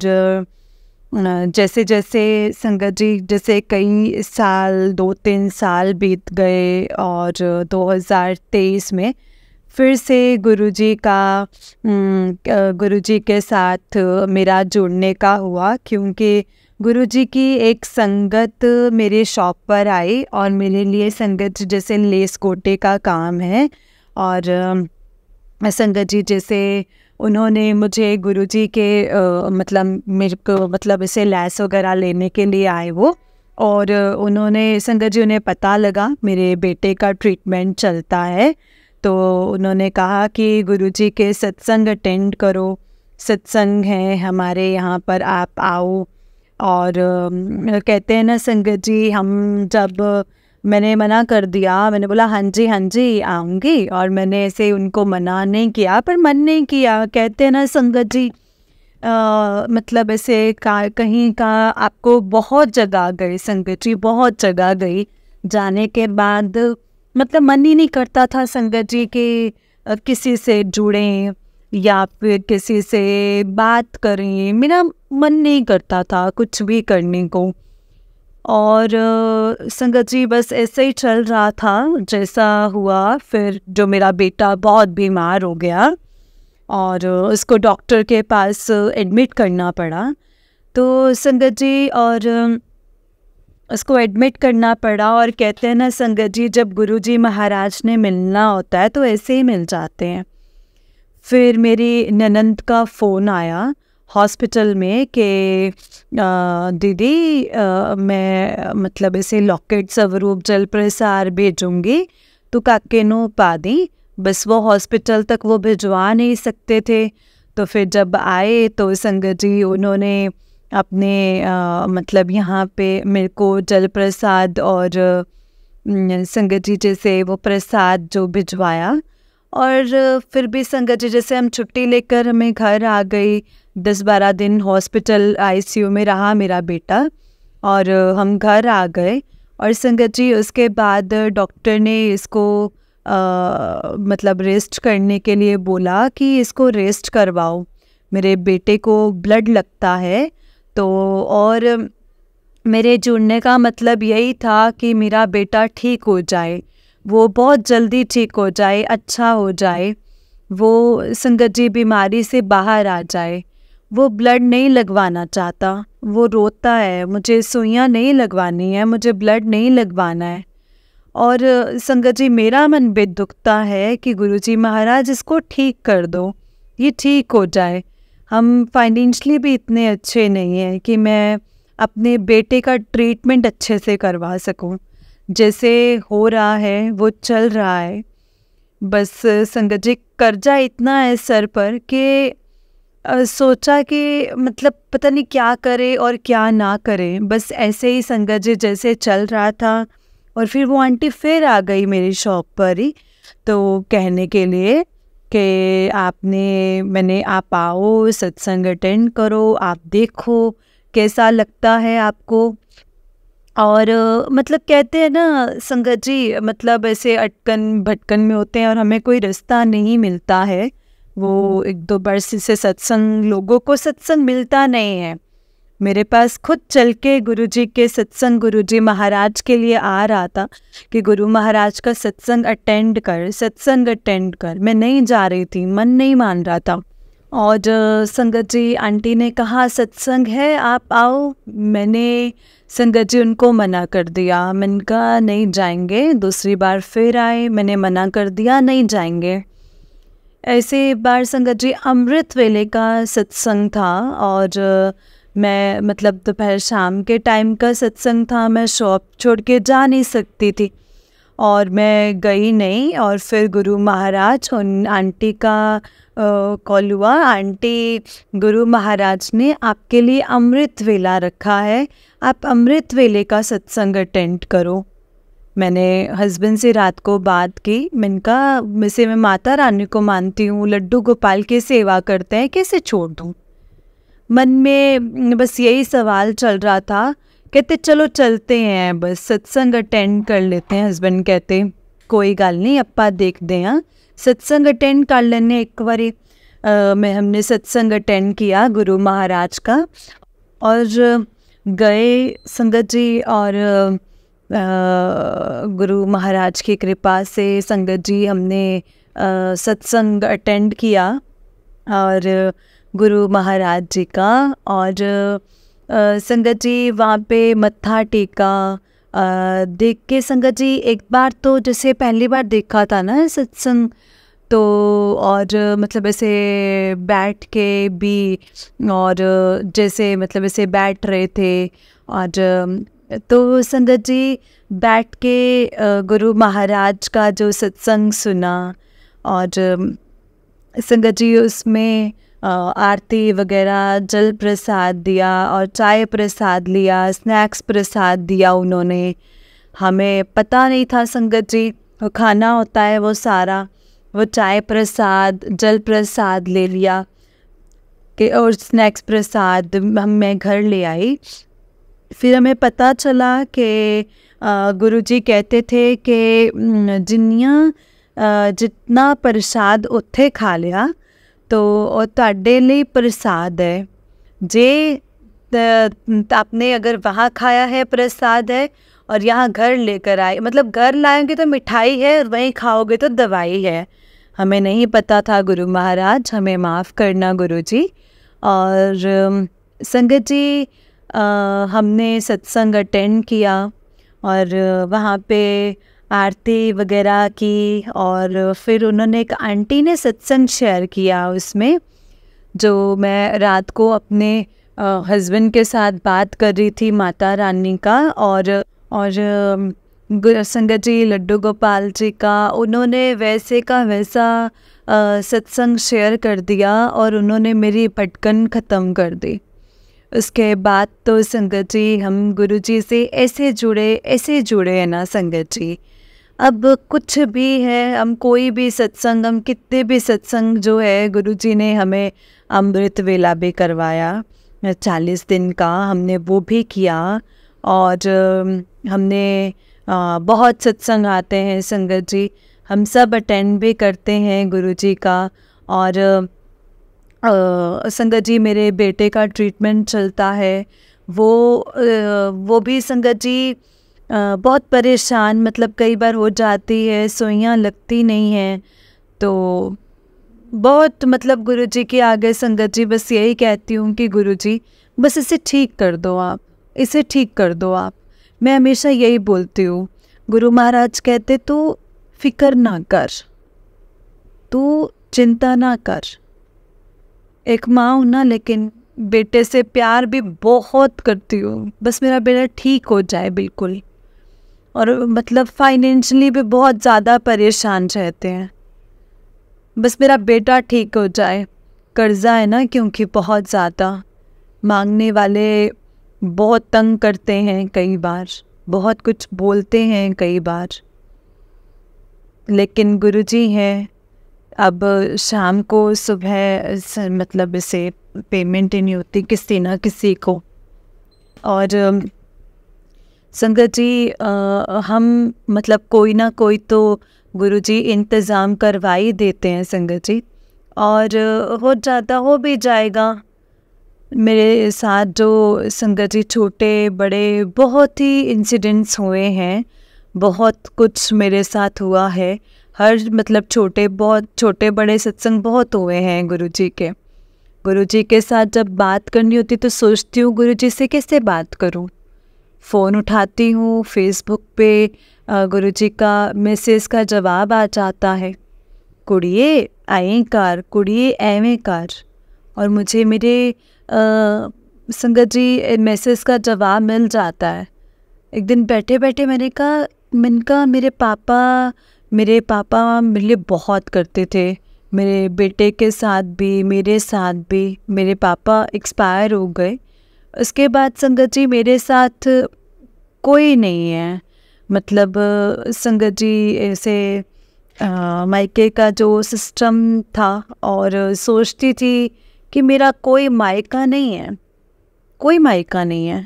जैसे जैसे संगत जी जैसे कई साल, 2-3 साल बीत गए और 2023 में फिर से गुरुजी के साथ मेरा जुड़ने का हुआ। क्योंकि गुरुजी की एक संगत मेरे शॉप पर आई और मेरे लिए संगत जैसे लेस कोटे का काम है। और संगत जी जैसे उन्होंने मुझे गुरुजी के मतलब मेरे को मतलब ऐसे लैस वगैरह लेने के लिए आए वो। और उन्होंने संगत जी, उन्हें पता लगा मेरे बेटे का ट्रीटमेंट चलता है तो उन्होंने कहा कि गुरुजी के सत्संग अटेंड करो, सत्संग है हमारे यहाँ पर, आप आओ। और कहते हैं ना संगत जी, हम जब मैंने मना कर दिया, मैंने बोला हाँ जी आऊँगी, और मैंने ऐसे उनको मना नहीं किया पर मन नहीं किया। कहते हैं ना संगत जी मतलब ऐसे कहीं का आपको बहुत जगह गई संगत जी, बहुत जगह गई। जाने के बाद मतलब मन ही नहीं करता था संगत जी के किसी से जुड़ें या फिर किसी से बात करें। मेरा मन नहीं करता था कुछ भी करने को। और संगत जी बस ऐसे ही चल रहा था जैसा हुआ। फिर जो मेरा बेटा बहुत बीमार हो गया और उसको डॉक्टर के पास एडमिट करना पड़ा। तो संगत जी और उसको एडमिट करना पड़ा। और कहते हैं ना संगत जी, जब गुरुजी महाराज ने मिलना होता है तो ऐसे ही मिल जाते हैं। फिर मेरी ननंद का फ़ोन आया, हॉस्पिटल में कि दीदी मैं मतलब ऐसे लॉकेट स्वरूप जल प्रसार भेजूँगी तो काके नो पा दी। बस वो हॉस्पिटल तक वो भिजवा नहीं सकते थे। तो फिर जब आए तो संगत जी उन्होंने अपने मतलब यहाँ पे मेरे को जल प्रसाद और संगत जी जैसे वो प्रसाद जो भिजवाया। और फिर भी संगत जी जैसे हम छुट्टी लेकर हमें घर आ गई। 10-12 दिन हॉस्पिटल आईसीयू में रहा मेरा बेटा और हम घर आ गए। और संगत जी उसके बाद डॉक्टर ने इसको मतलब रेस्ट करने के लिए बोला कि इसको रेस्ट करवाओ, मेरे बेटे को ब्लड लगता है। तो और मेरे जुड़ने का मतलब यही था कि मेरा बेटा ठीक हो जाए, वो बहुत जल्दी ठीक हो जाए, अच्छा हो जाए, वो संगत जी बीमारी से बाहर आ जाए। वो ब्लड नहीं लगवाना चाहता, वो रोता है, मुझे सुइयाँ नहीं लगवानी है, मुझे ब्लड नहीं लगवाना है। और संगत जी मेरा मन भी दुखता है कि गुरुजी महाराज इसको ठीक कर दो, ये ठीक हो जाए। हम फाइनेंशियली भी इतने अच्छे नहीं हैं कि मैं अपने बेटे का ट्रीटमेंट अच्छे से करवा सकूं। जैसे हो रहा है वो चल रहा है। बस संगत जी कर्जा इतना है सर पर कि सोचा कि मतलब पता नहीं क्या करे और क्या ना करे। बस ऐसे ही संगत जी जैसे चल रहा था। और फिर वो आंटी फिर आ गई मेरी शॉप पर ही, तो कहने के लिए कि आप आओ, सत्संग अटेंड करो, आप देखो कैसा लगता है आपको। और मतलब कहते हैं ना संगत जी, मतलब ऐसे अटकन भटकन में होते हैं और हमें कोई रास्ता नहीं मिलता है। वो 1-2 वर्ष से सत्संग, लोगों को सत्संग मिलता नहीं है। मेरे पास खुद चल के गुरुजी के सत्संग, गुरुजी महाराज के लिए आ रहा था कि गुरु महाराज का सत्संग अटेंड कर। मैं नहीं जा रही थी, मन नहीं मान रहा था। और संगत जी आंटी ने कहा सत्संग है आप आओ। मैंने संगत जी उनको मना कर दिया। मैंने कहा नहीं जाएंगे। दूसरी बार फिर आए, मैंने मना कर दिया नहीं जाएंगे। ऐसे बार संगत जी अमृत वेले का सत्संग था और मैं मतलब दोपहर शाम के टाइम का सत्संग था। मैं शॉप छोड़ के जा नहीं सकती थी और मैं गई नहीं। और फिर गुरु महाराज और आंटी का कॉल हुआ। आंटी, गुरु महाराज ने आपके लिए अमृत वेला रखा है, आप अमृत वेले का सत्संग अटेंड करो। मैंने हस्बैंड से रात को बात की। मैंने कहा वैसे मैं माता रानी को मानती हूँ, लड्डू गोपाल की सेवा करते हैं, कैसे छोड़ दूँ। मन में बस यही सवाल चल रहा था। कहते चलो चलते हैं, बस सत्संग अटेंड कर लेते हैं। हस्बैंड कहते कोई गल नहीं, अपा देखते हैं, सत्संग अटेंड कर लेने एक बारी। हमने सत्संग अटेंड किया गुरु महाराज का और गए संगत जी। और गुरु महाराज की कृपा से संगत जी हमने सत्संग अटेंड किया और गुरु महाराज जी का। और संगत जी वहाँ पे मत्था टेका। देख के संगत जी एक बार तो जैसे पहली बार देखा था ना सत्संग, तो और मतलब ऐसे बैठ के भी और जैसे मतलब ऐसे बैठ रहे थे। और तो संगत जी बैठ के गुरु महाराज का जो सत्संग सुना और संगत जी उसमें आरती वगैरह, जल प्रसाद दिया और चाय प्रसाद लिया, स्नैक्स प्रसाद दिया उन्होंने। हमें पता नहीं था संगत जी वो खाना होता है वो सारा। वो चाय प्रसाद, जल प्रसाद ले लिया कि और स्नैक्स प्रसाद मैं घर ले आई। फिर हमें पता चला कि गुरुजी कहते थे कि जितना प्रसाद उत्थे खा लिया तो ਉਹ ਤੁਹਾਡੇ ਲਈ प्रसाद है। जे आपने अगर वहाँ खाया है प्रसाद है और यहाँ घर लेकर आए, मतलब घर लाएंगे तो मिठाई है और वहीं खाओगे तो दवाई है। हमें नहीं पता था गुरु महाराज, हमें माफ़ करना गुरुजी। और संगत जी हमने सत्संग अटेंड किया और वहाँ पे आरती वगैरह की। और फिर उन्होंने एक आंटी ने सत्संग शेयर किया उसमें। जो मैं रात को अपने हस्बैंड के साथ बात कर रही थी माता रानी का, और संगत जी लड्डू गोपाल जी का, उन्होंने वैसे का वैसा सत्संग शेयर कर दिया और उन्होंने मेरी भटकन ख़त्म कर दी। उसके बाद तो संगत जी हम गुरु जी से ऐसे जुड़े हैं ना संगत जी। अब कुछ भी है, हम कोई भी सत्संग, हम कितने भी सत्संग जो है, गुरु जी ने हमें अमृत वेला भी करवाया 40 दिन का, हमने वो भी किया। और हमने बहुत सत्संग आते हैं संगत जी, हम सब अटेंड भी करते हैं गुरु जी का। और संगत जी मेरे बेटे का ट्रीटमेंट चलता है, वो भी संगत जी बहुत परेशान, मतलब कई बार हो जाती है, सुइयाँ लगती नहीं हैं, तो बहुत मतलब गुरु जी के आगे संगत जी बस यही कहती हूँ कि गुरु जी बस इसे ठीक कर दो आप, इसे ठीक कर दो आप। मैं हमेशा यही बोलती हूँ। गुरु महाराज कहते तू फिक्र ना कर, तू चिंता ना कर। एक माँ हूँ ना, लेकिन बेटे से प्यार भी बहुत करती हूँ, बस मेरा बेटा ठीक हो जाए बिल्कुल। और मतलब फाइनेंशियली भी बहुत ज़्यादा परेशान रहते हैं, बस मेरा बेटा ठीक हो जाए। कर्जा है ना, क्योंकि बहुत ज़्यादा मांगने वाले बहुत तंग करते हैं, कई बार बहुत कुछ बोलते हैं कई बार, लेकिन गुरुजी हैं। अब शाम को सुबह मतलब इसे पेमेंट ही नहीं होती किसी ना किसी को। और संगत जी हम मतलब कोई ना कोई तो गुरुजी इंतज़ाम करवा ही देते हैं संगत जी, और हो भी जाएगा। मेरे साथ जो संगत जी छोटे बड़े बहुत ही इंसिडेंट्स हुए हैं, बहुत कुछ मेरे साथ हुआ है। हर मतलब बहुत छोटे बड़े सत्संग बहुत हुए हैं गुरुजी के। गुरुजी के साथ जब बात करनी होती तो सोचती हूँ गुरुजी से कैसे बात करूँ। फ़ोन उठाती हूँ, फेसबुक पे गुरुजी का मैसेज का जवाब आ जाता है, कुड़िए आए कार, कुड़िए एवें कार। और मुझे मेरे संगत जी मैसेज का जवाब मिल जाता है। एक दिन बैठे बैठे मैंने कहा मेरे पापा मेरे लिए बहुत करते थे, मेरे बेटे के साथ भी मेरे साथ भी। मेरे पापा एक्सपायर हो गए, उसके बाद संगत जी मेरे साथ कोई नहीं है। मतलब संगत जी ऐसे मायके का जो सिस्टम था, और सोचती थी कि मेरा कोई मायका नहीं है, कोई मायका नहीं है।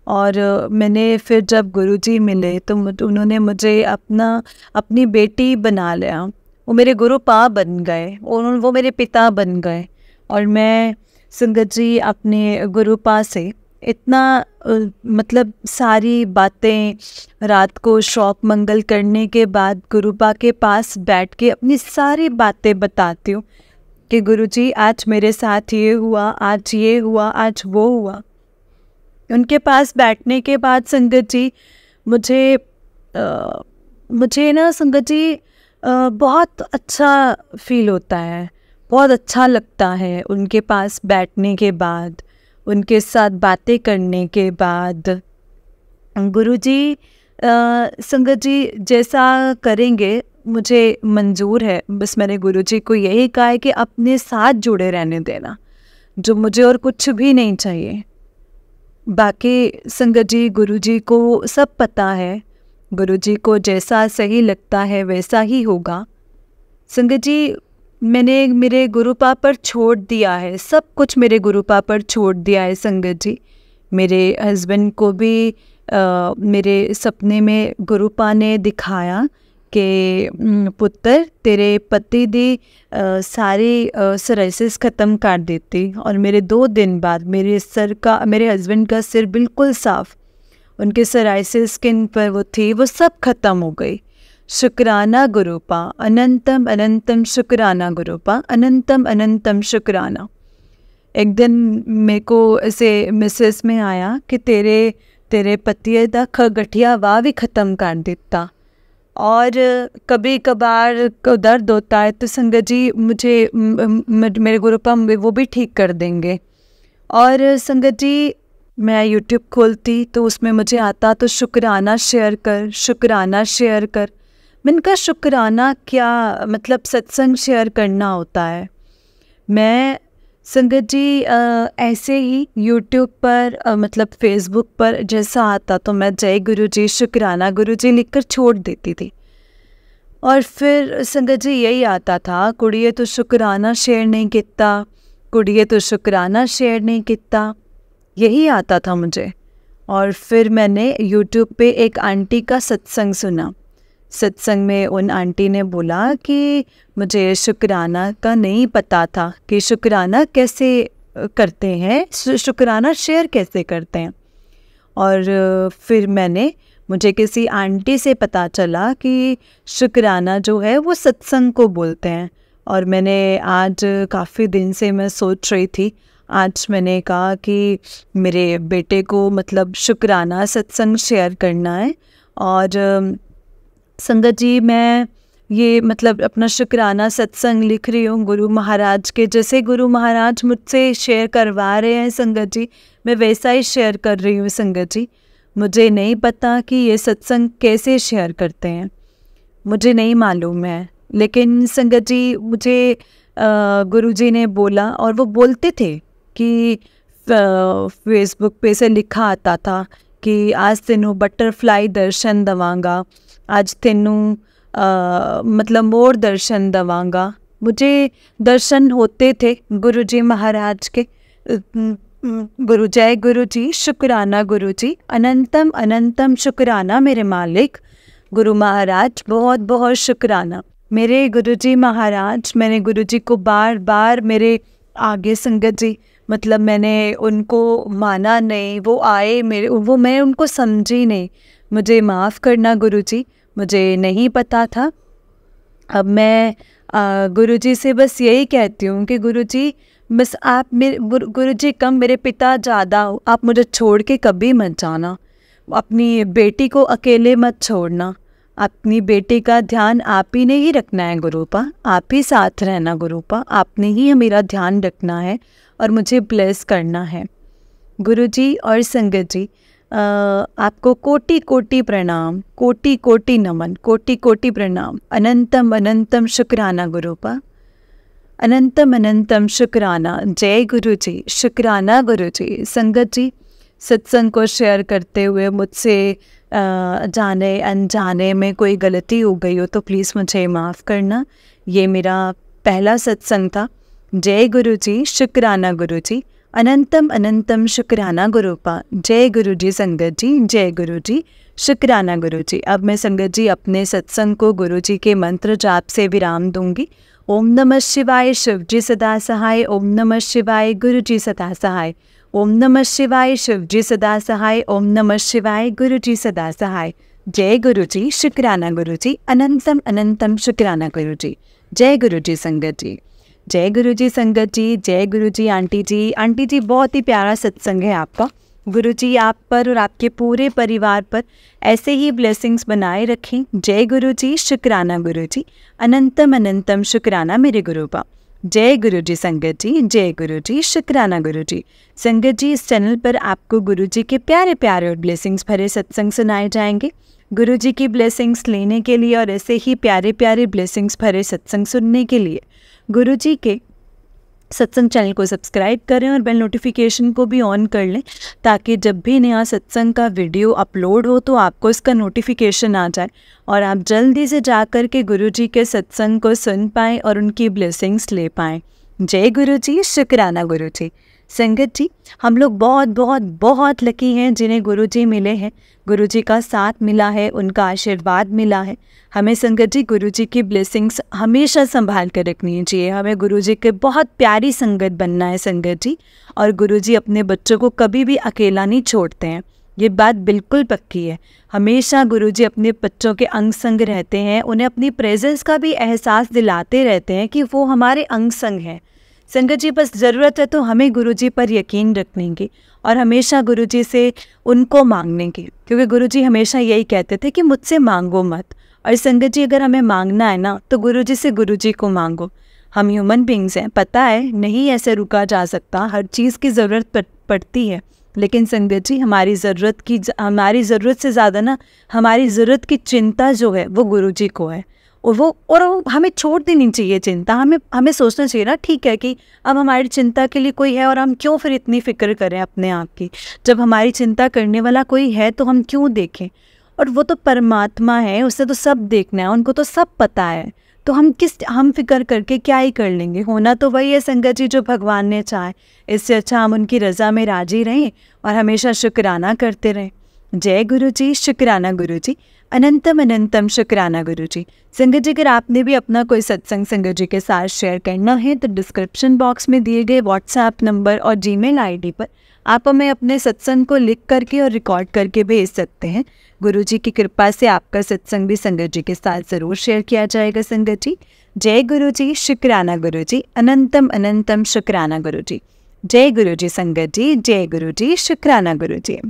और मैंने फिर जब गुरुजी मिले तो उन्होंने मुझे अपनी बेटी बना लिया। वो मेरे गुरुपा बन गए, वो मेरे पिता बन गए। और मैं संगत जी अपने गुरुपा से इतना मतलब सारी बातें, रात को शौक मंगल करने के बाद गुरुपा के पास बैठ के अपनी सारी बातें बताती हूँ कि गुरुजी आज मेरे साथ ये हुआ, आज ये हुआ, आज वो हुआ। उनके पास बैठने के बाद संगत जी मुझे ना संगत जी बहुत अच्छा फील होता है, बहुत अच्छा लगता है उनके पास बैठने के बाद, उनके साथ बातें करने के बाद। गुरुजी संगत जी जैसा करेंगे मुझे मंजूर है। बस मैंने गुरुजी को यही कहा है कि अपने साथ जुड़े रहने देना, जो मुझे और कुछ भी नहीं चाहिए। बाकी संगत जी गुरुजी को सब पता है, गुरुजी को जैसा सही लगता है वैसा ही होगा। संगत जी मैंने मेरे गुरुपा पर छोड़ दिया है, सब कुछ मेरे गुरुपा पर छोड़ दिया है संगत जी। मेरे हस्बैंड को भी मेरे सपने में गुरुपा ने दिखाया कि पुत्र तेरे पति दी सारी सोराइसिस ख़त्म कर देती। और मेरे 2 दिन बाद मेरे हस्बैंड का सिर बिल्कुल साफ़, उनके सोराइसिस स्किन पर वो थी, वो सब ख़त्म हो गई। शुक्राना गुरुपा, अनंतम अनंतम शुक्राना गुरुपा, अनंतम अनंतम शुक्राना। एक दिन मेरे को ऐसे मैसेज में आया कि तेरे पति दा गठिया वाह भी ख़त्म कर दिता। और कभी कभार को दर्द होता है तो संगत जी मुझे मेरे गुरुपा वो भी ठीक कर देंगे। और संगत जी मैं यूट्यूब खोलती तो उसमें मुझे आता तो शुक्राना शेयर कर, शुक्राना शेयर कर। मैंने कहा शुक्राना क्या, मतलब सत्संग शेयर करना होता है। मैं संगत जी ऐसे ही यूट्यूब पर मतलब फेसबुक पर जैसा आता तो मैं जय गुरु जी, शुक्राना गुरु जी लिखकर छोड़ देती थी। और फिर संगत जी यही आता था, कुड़िए तो शुक्राना शेयर नहीं किता, कुड़िए तो शुक्राना शेयर नहीं किता, यही आता था मुझे। और फिर मैंने यूट्यूब पे एक आंटी का सत्संग सुना। सत्संग में उन आंटी ने बोला कि मुझे शुक्राना का नहीं पता था कि शुक्राना कैसे करते हैं, शुक्राना शेयर कैसे करते हैं। और फिर मुझे किसी आंटी से पता चला कि शुक्राना जो है वो सत्संग को बोलते हैं। और मैंने आज काफ़ी दिन से मैं सोच रही थी, आज मैंने कहा कि मेरे बेटे को मतलब शुक्राना सत्संग शेयर करना है। और संगत जी मैं ये मतलब अपना शुक्राना सत्संग लिख रही हूँ गुरु महाराज के, जैसे गुरु महाराज मुझसे शेयर करवा रहे हैं संगत जी, मैं वैसा ही शेयर कर रही हूँ संगत जी। मुझे नहीं पता कि ये सत्संग कैसे शेयर करते हैं, मुझे नहीं मालूम है, लेकिन संगत जी मुझे गुरुजी ने बोला, और वो बोलते थे कि फेसबुक पे से लिखा आता था कि आज तेनू बटरफ्लाई दर्शन दवांगा, आज तेनू मतलब मोर दर्शन दवांगा। मुझे दर्शन होते थे गुरुजी महाराज के। गुरु जय गुरु जी, शुक्राना गुरु जी, अनंतम अनंतम शुक्राना मेरे मालिक गुरु महाराज, बहुत बहुत शुक्राना मेरे गुरुजी महाराज। मैंने गुरुजी को बार बार मेरे आगे संगत जी मतलब मैंने उनको माना नहीं, वो आए मेरे, वो मैं उनको समझी नहीं, मुझे माफ़ करना गुरुजी, मुझे नहीं पता था। अब मैं गुरुजी से बस यही कहती हूँ कि गुरुजी बस आप मेरे गुरुजी कम, मेरे पिता ज़्यादा हो, आप मुझे छोड़ के कभी मत जाना, अपनी बेटी को अकेले मत छोड़ना, अपनी बेटी का ध्यान आप ही ने ही रखना है गुरुपा, आप ही साथ रहना गुरुपा, आपने ही मेरा ध्यान रखना है और मुझे ब्लेस करना है गुरुजी। और संगत जी आपको कोटि कोटि प्रणाम, कोटि कोटि नमन, कोटि कोटि प्रणाम, अनंतम अनंतम शुक्राना गुरुपा, अनंतम अनंतम शुक्राना। जय गुरु जी, शुक्राना गुरु जी। संगत जी सत्संग को शेयर करते हुए मुझसे जाने अनजाने में कोई गलती हो गई हो तो प्लीज़ मुझे माफ़ करना, ये मेरा पहला सत्संग था। जय गुरु जी, शुक्राना गुरु जी, अनंतम अनंतम शुक्राना गुरुपा। जय गुरु जी संगत जी, जय गुरु जी, शुक्राना गुरु जी। अब मैं संगत जी अपने सत्संग को गुरु जी के मंत्र जाप से विराम दूंगी। ओम नमः शिवाय, शिव जी सदा सहाय। ओम नमः शिवाय, गुरु जी सदा सहाय। ओम नमः शिवाय, शिव जी सदा सहाय। ओम नमः शिवाय, गुरु जी सदा सहाय। जय गुरु जी, शुक्राना गुरु जी, अनंतम अनंतम शुक्राना गुरु जी। जय गुरु जी संगत जी, जय गुरु जी संगत जी, जय गुरु जी आंटी जी। आंटी जी बहुत ही प्यारा सत्संग है आपका। गुरु जी आप पर और आपके पूरे परिवार पर ऐसे ही ब्लेसिंग्स बनाए रखें। जय गुरु जी, शुक्राना गुरु जी, अनंतम अनंतम शुक्राना मेरे गुरुपा। जय गुरु जी संगत जी, जय गुरु जी, शुक्राना गुरु जी। संगत जी इस चैनल पर आपको गुरु जी के प्यारे प्यारे और ब्लेसिंग्स भरे सत्संग सुनाए जाएंगे। गुरु जी की ब्लेसिंग्स लेने के लिए और ऐसे ही प्यारे प्यारे ब्लेसिंग्स भरे सत्संग सुनने के लिए गुरु जी के सत्संग चैनल को सब्सक्राइब करें और बेल नोटिफिकेशन को भी ऑन कर लें, ताकि जब भी नया सत्संग का वीडियो अपलोड हो तो आपको इसका नोटिफिकेशन आ जाए और आप जल्दी से जाकर के गुरु जी के सत्संग को सुन पाएँ और उनकी ब्लेसिंग्स ले पाएँ। जय गुरु जी, शुक्राना गुरु जी। संगत जी हम लोग बहुत बहुत बहुत लकी हैं जिन्हें गुरु जी मिले हैं, गुरु जी का साथ मिला है, उनका आशीर्वाद मिला है। हमें संगत जी गुरु जी की ब्लेसिंग्स हमेशा संभाल कर रखनी चाहिए। हमें गुरु जी के बहुत प्यारी संगत बनना है संगत जी। और गुरु जी अपने बच्चों को कभी भी अकेला नहीं छोड़ते हैं, ये बात बिल्कुल पक्की है। हमेशा गुरु जी अपने बच्चों के अंग संग रहते हैं, उन्हें अपनी प्रेजेंस का भी एहसास दिलाते रहते हैं कि वो हमारे अंग संग हैं। संगत जी बस ज़रूरत है तो हमें गुरु जी पर यकीन रखने की और हमेशा गुरु जी से उनको मांगने की, क्योंकि गुरु जी हमेशा यही कहते थे कि मुझसे मांगो मत और संगत जी अगर हमें मांगना है ना तो गुरु जी से गुरु जी को मांगो। हम ह्यूमन बींग्स हैं, पता है नहीं ऐसे रुका जा सकता, हर चीज़ की ज़रूरत पड़ती है, लेकिन संगत जी हमारी ज़रूरत से ज़्यादा ना हमारी ज़रूरत की चिंता जो है वो गुरु जी को है। और वो हमें छोड़ देनी चाहिए चिंता। हमें सोचना चाहिए ना, ठीक है कि अब हमारी चिंता के लिए कोई है और हम क्यों फिर इतनी फ़िक्र करें अपने आप की। जब हमारी चिंता करने वाला कोई है तो हम क्यों देखें। और वो तो परमात्मा है, उससे तो सब देखना है, उनको तो सब पता है। तो हम फिक्र करके क्या ही कर लेंगे। होना तो वही है संगत जी जो भगवान ने चाहे। इससे अच्छा हम उनकी रज़ा में राजी रहें और हमेशा शुक्राना करते रहें। जय गुरु जी, शुक्राना गुरु जी, अनंतम अनंतम शुक्राना गुरु जी। संगत जी अगर आपने भी अपना कोई सत्संग संगत जी के साथ शेयर करना है तो डिस्क्रिप्शन बॉक्स में दिए गए व्हाट्सएप नंबर और जीमेल आईडी पर आप हमें अपने सत्संग को लिख करके और रिकॉर्ड करके भेज सकते हैं। गुरु जी की कृपा से आपका सत्संग भी संगत जी के साथ ज़रूर शेयर किया जाएगा संगत जी। जय गुरु जी, शुक्राना गुरु जी, अनंतम अनंतम शुक्राना गुरु जी। जय गुरु जी संगत जी, जय गुरु जी, शुक्राना गुरु जी।